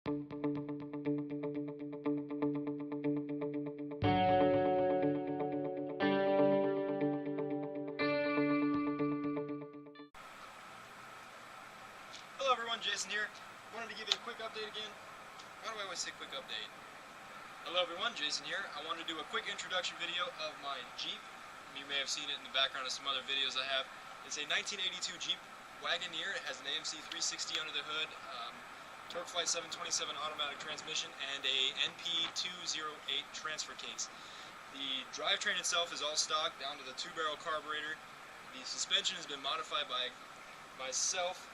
Hello everyone, Jason here. Wanted to give you a quick update again. Why do I always say quick update? Hello everyone, Jason here. I wanted to do a quick introduction video of my Jeep. You may have seen it in the background of some other videos I have. It's a 1982 Jeep Wagoneer. It has an AMC 360 under the hood, TorqueFlite 727 automatic transmission, and a NP208 transfer case. The drivetrain itself is all stock down to the 2-barrel carburetor. The suspension has been modified by myself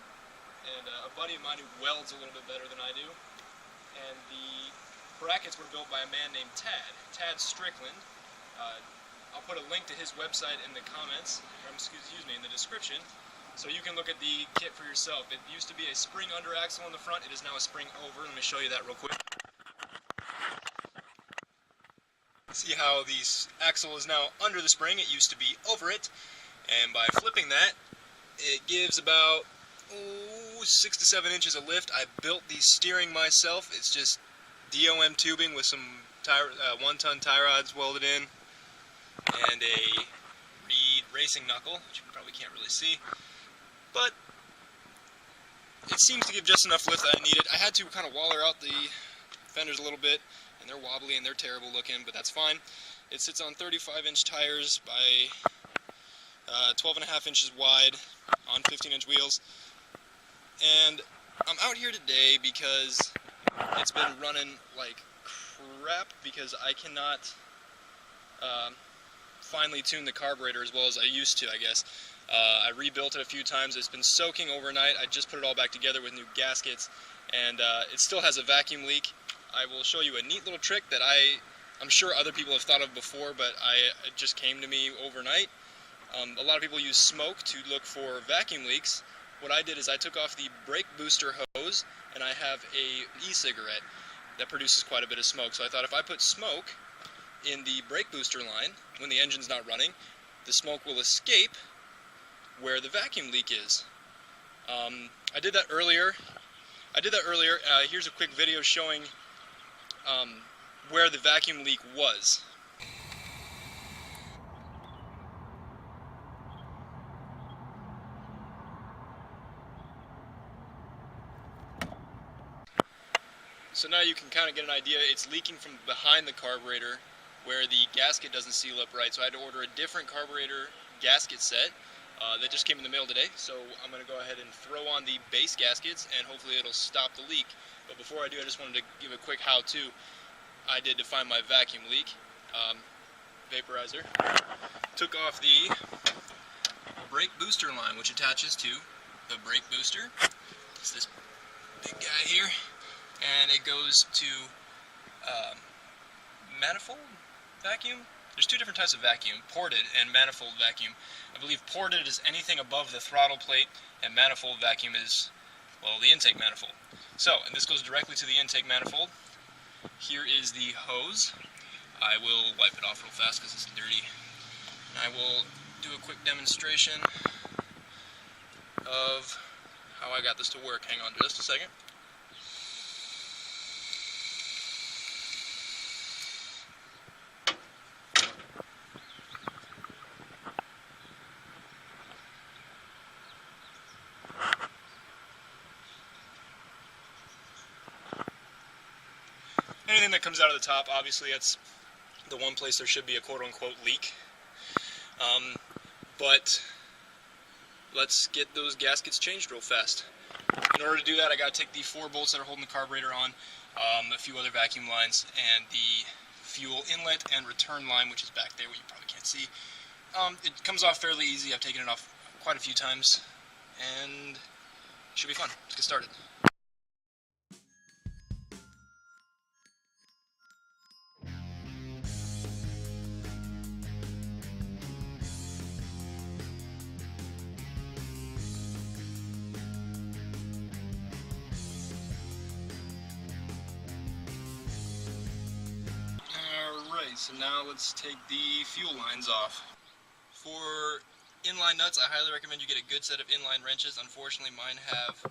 and a buddy of mine who welds a little bit better than I do. And the brackets were built by a man named Tad Strickland. I'll put a link to his website in the comments, or excuse me, in the description, so you can look at the kit for yourself. It used to be a spring under axle on the front. It is now a spring over. Let me show you that real quick. See how the axle is now under the spring. It used to be over it, and by flipping that, it gives about 6 to 7 inches of lift. I built the steering myself. It's just DOM tubing with some 1-ton tie rods welded in, and a Reed racing knuckle, which you probably can't really see, but it seems to give just enough lift that I needed. I had to kind of waller out the fenders a little bit, and they're wobbly and they're terrible looking, but that's fine. It sits on 35-inch tires by 12.5 inches wide on 15-inch wheels. And I'm out here today because it's been running like crap because I cannot finely tune the carburetor as well as I used to, I guess. I rebuilt it a few times. It's been soaking overnight. I just put it all back together with new gaskets, and it still has a vacuum leak. I will show you a neat little trick that I'm sure other people have thought of before, but it just came to me overnight. A lot of people use smoke to look for vacuum leaks. What I did is I took off the brake booster hose, and I have a e-cigarette that produces quite a bit of smoke. So I thought if I put smoke in the brake booster line when the engine's not running, the smoke will escape where the vacuum leak is. I did that earlier. Here's a quick video showing where the vacuum leak was. So now you can kind of get an idea. It's leaking from behind the carburetor where the gasket doesn't seal up right. So I had to order a different carburetor gasket set that just came in the mail today. So I'm going to go ahead and throw on the base gaskets and hopefully it'll stop the leak. But before I do, I just wanted to give a quick how-to I did to find my vacuum leak. Vaporizer. Took off the brake booster line, which attaches to the brake booster. It's this big guy here. And it goes to manifold vacuum. There's two different types of vacuum, ported and manifold vacuum. I believe ported is anything above the throttle plate, and manifold vacuum is, well, the intake manifold. So, and this goes directly to the intake manifold. Here is the hose. I will wipe it off real fast because it's dirty. And I will do a quick demonstration of how I got this to work. Hang on just a second. Anything that comes out of the top, obviously that's the one place there should be a quote-unquote leak. But let's get those gaskets changed real fast. In order to do that, I got to take the 4 bolts that are holding the carburetor on, a few other vacuum lines, and the fuel inlet and return line, which is back there, what you probably can't see. It comes off fairly easy. I've taken it off quite a few times, and it should be fun. Let's get started. So now let's take the fuel lines off. For inline nuts, I highly recommend you get a good set of inline wrenches. Unfortunately, mine have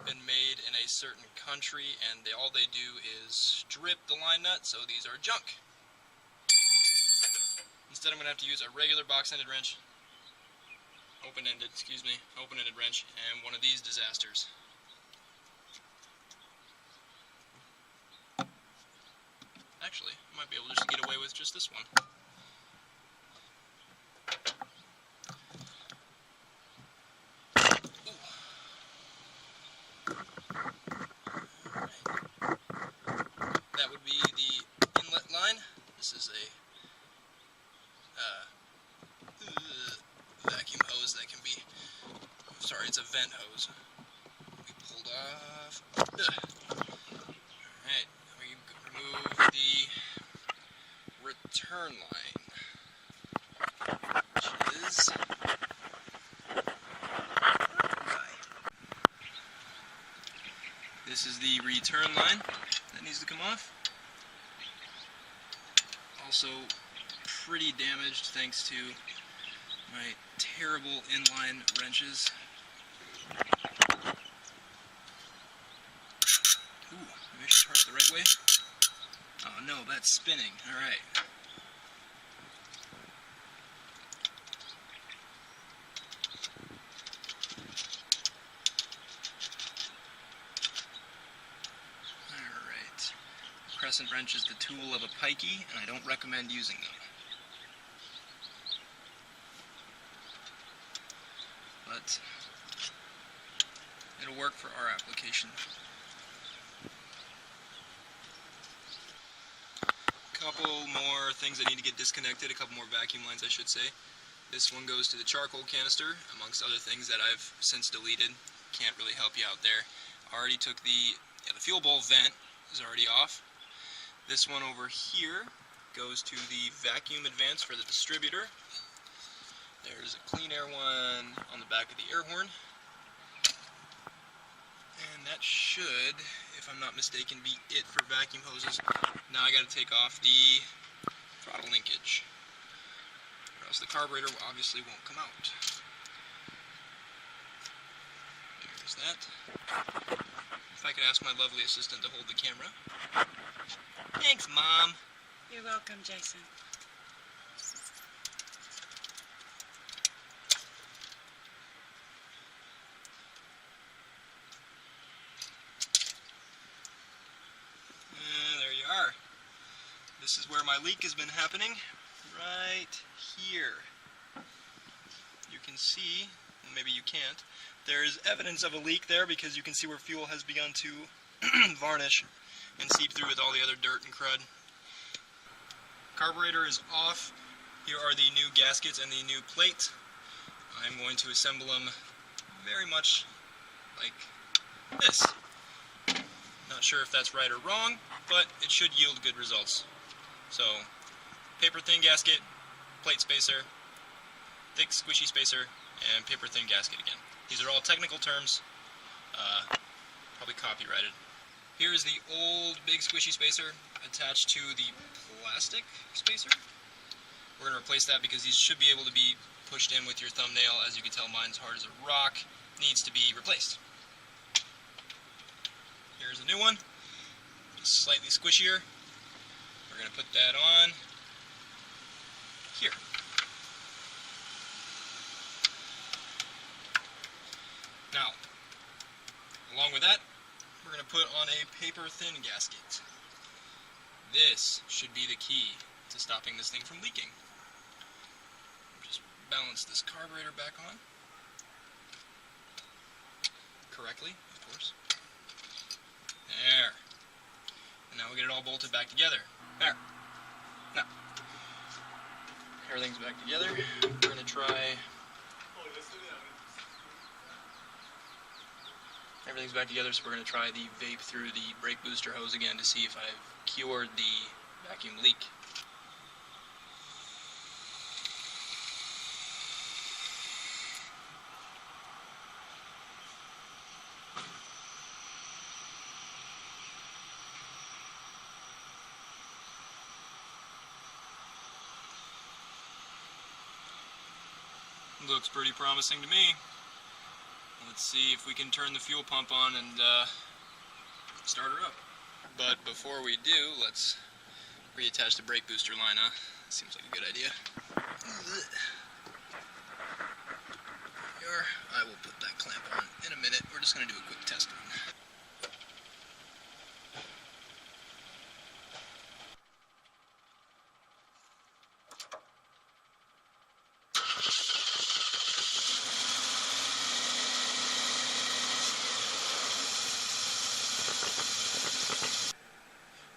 been made in a certain country, and all they do is strip the line nut, so these are junk. Instead, I'm going to have to use a regular box-ended wrench, open-ended wrench, and one of these disasters. Actually, I might be able to just get away with just this one. That would be the inlet line. This is a vacuum hose that can be, sorry, it's a vent hose. We pulled off. Alright, we remove the return line, which is this is the return line that needs to come off. Also pretty damaged thanks to my terrible inline wrenches. Ooh, maybe I should part it the right way. Oh no, that's spinning. Alright. Alright. Crescent wrench is the tool of a pikey, and I don't recommend using them. But it'll work for our application. Couple more things that need to get disconnected, a couple more vacuum lines I should say. This one goes to the charcoal canister, amongst other things that I've since deleted. Can't really help you out there. Already took the fuel bowl vent is already off. This one over here goes to the vacuum advance for the distributor. There's a clean air one on the back of the air horn. And that should, if I'm not mistaken, be it for vacuum hoses. Now I gotta take off the throttle linkage, or else the carburetor obviously won't come out. There's that. If I could ask my lovely assistant to hold the camera. Thanks, Mom. You're welcome, Jason. There you are. This is where my leak has been happening, right here. You can see, maybe you can't, there's evidence of a leak there because you can see where fuel has begun to varnish and seep through with all the other dirt and crud. Carburetor is off. Here are the new gaskets and the new plate. I'm going to assemble them very much like this. Not sure if that's right or wrong, but it should yield good results. So, paper thin gasket, plate spacer, thick squishy spacer, and paper thin gasket again. These are all technical terms, probably copyrighted. Here is the old big squishy spacer attached to the plastic spacer. We're going to replace that because these should be able to be pushed in with your thumbnail. As you can tell, mine's hard as a rock, needs to be replaced. Here's a new one, just slightly squishier. We're going to put that on here. Now, along with that, we're going to put on a paper thin gasket. This should be the key to stopping this thing from leaking. Just balance this carburetor back on correctly, of course. There. And now we get it all bolted back together. There. Now, everything's back together. We're going to try... Everything's back together, so we're going to try the vape through the brake booster hose again to see if I've cured the vacuum leak. Looks pretty promising to me. let's see if we can turn the fuel pump on and start her up. But before we do, let's reattach the brake booster line, huh? Seems like a good idea. Here, I will put that clamp on in a minute. We're just going to do a quick test run.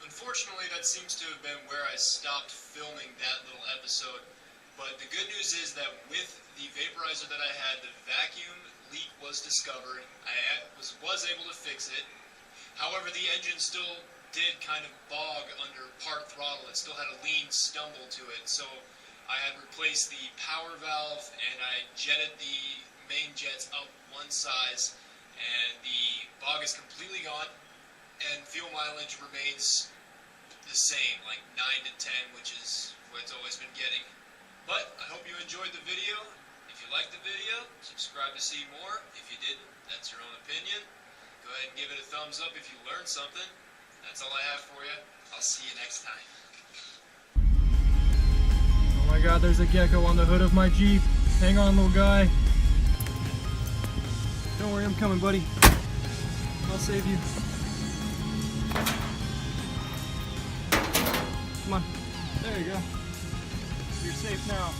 Unfortunately, that seems to have been where I stopped filming that little episode. But the good news is that with the vaporizer that I had, the vacuum leak was discovered. I was able to fix it. However, the engine still did kind of bog under part throttle. It still had a lean stumble to it. So I had replaced the power valve and I jetted the main jets up one size, and the bog is completely gone, and fuel mileage remains the same, like 9 to 10, which is what it's always been getting. But I hope you enjoyed the video. If you liked the video, subscribe to see more. If you didn't, that's your own opinion. Go ahead and give it a thumbs up if you learned something. That's all I have for you. I'll see you next time. Oh my god, there's a gecko on the hood of my Jeep. Hang on, little guy. Don't worry, I'm coming, buddy. I'll save you. Come on. There you go. You're safe now.